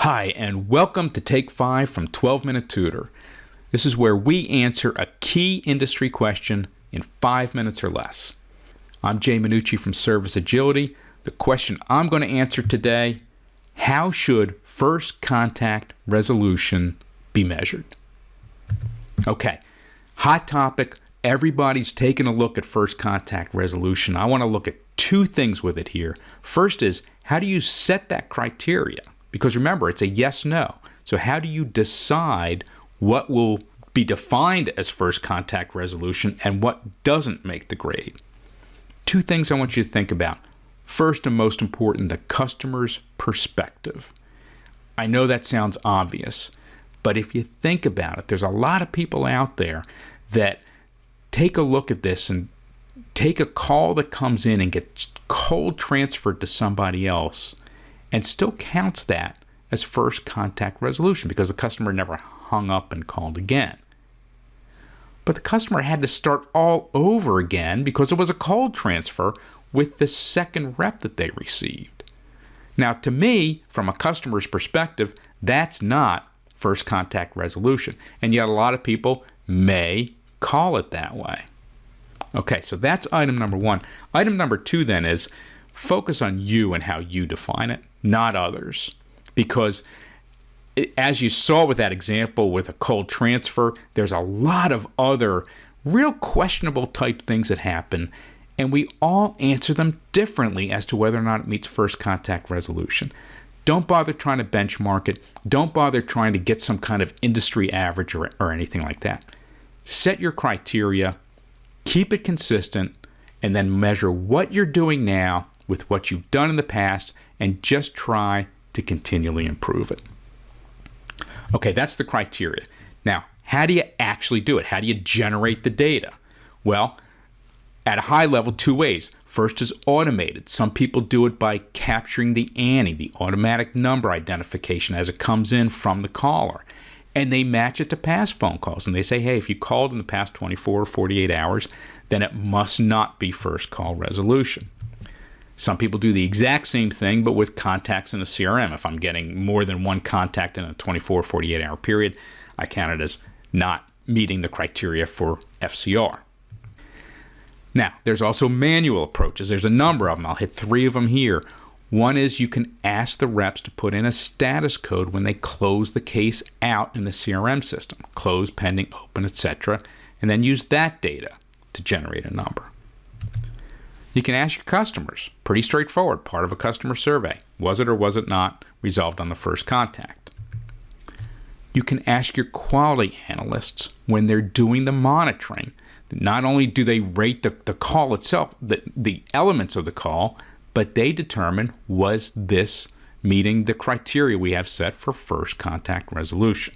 Hi, and welcome to Take 5 from 12-Minute Tutor. This is where we answer a key industry question in 5 minutes or less. I'm Jay Minucci from Service Agility. The question I'm going to answer today: how should first contact resolution be measured? Okay, hot topic. Everybody's taking a look at first contact resolution. I want to look at two things with it here. First is, how do you set that criteria? Because remember, it's a yes-no. So how do you decide what will be defined as first contact resolution and what doesn't make the grade? Two things I want you to think about. First and most important, the customer's perspective. I know that sounds obvious, but if you think about it, there's a lot of people out there that take a look at this and take a call that comes in and gets cold transferred to somebody else and still counts that as first contact resolution because the customer never hung up and called again. But the customer had to start all over again because it was a cold transfer with the second rep that they received. Now, to me, from a customer's perspective, that's not first contact resolution. And yet a lot of people may call it that way. Okay, so that's item number one. Item number two then is focus on you and how you define it, not others. Because as you saw with that example with a cold transfer, there's a lot of other real questionable type things that happen, and we all answer them differently as to whether or not it meets first contact resolution. Don't bother trying to benchmark it. Don't bother trying to get some kind of industry average or anything like that. Set your criteria, keep it consistent, and then measure what you're doing now with what you've done in the past and just try to continually improve it. Okay, that's the criteria. Now, how do you actually do it? How do you generate the data? Well, at a high level, two ways. First is automated. Some people do it by capturing the ANI, the automatic number identification, as it comes in from the caller. And they match it to past phone calls. And they say, hey, if you called in the past 24 or 48 hours, then it must not be first call resolution. Some people do the exact same thing, but with contacts in a CRM. If I'm getting more than one contact in a 24 or 48 hour period, I count it as not meeting the criteria for FCR. Now, there's also manual approaches. There's a number of them. I'll hit three of them here. One is you can ask the reps to put in a status code when they close the case out in the CRM system. Close, pending, open, etc. And then use that data to generate a number. You can ask your customers. Pretty straightforward. Part of a customer survey. Was it or was it not resolved on the first contact? You can ask your quality analysts when they're doing the monitoring. Not only do they rate the call itself, the elements of the call, but they determine, was this meeting the criteria we have set for first contact resolution?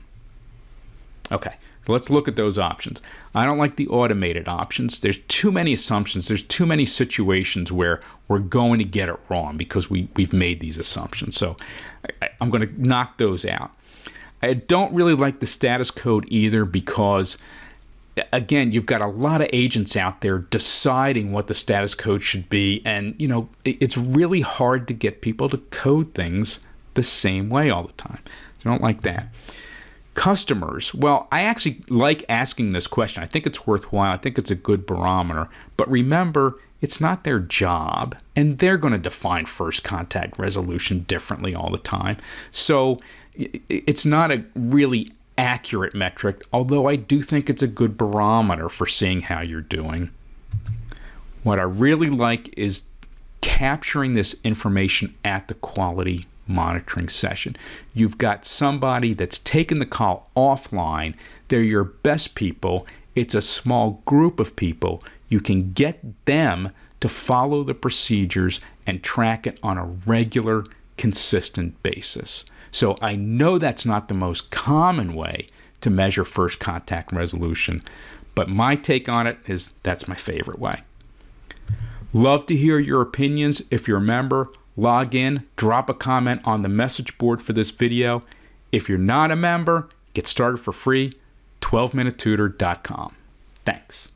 Okay, let's look at those options. I don't like the automated options. There's too many assumptions. There's too many situations where we're going to get it wrong because we've made these assumptions. So I'm going to knock those out. I don't really like the status code either because, again, you've got a lot of agents out there deciding what the status code should be, and it's really hard to get people to code things the same way all the time. So I don't like that. Customers, well, I actually like asking this question. I think it's worthwhile. I think it's a good barometer. But remember, it's not their job, and they're going to define first contact resolution differently all the time. So it's not a really accurate metric, although I do think it's a good barometer for seeing how you're doing. What I really like is capturing this information at the quality monitoring session. You've got somebody that's taken the call offline. They're your best people. It's a small group of people. You can get them to follow the procedures and track it on a regular, consistent basis. So I know that's not the most common way to measure first contact resolution, but my take on it is that's my favorite way. Love to hear your opinions. If you're a member, log in, drop a comment on the message board for this video. If you're not a member, get started for free, 12minutetutor.com. Thanks.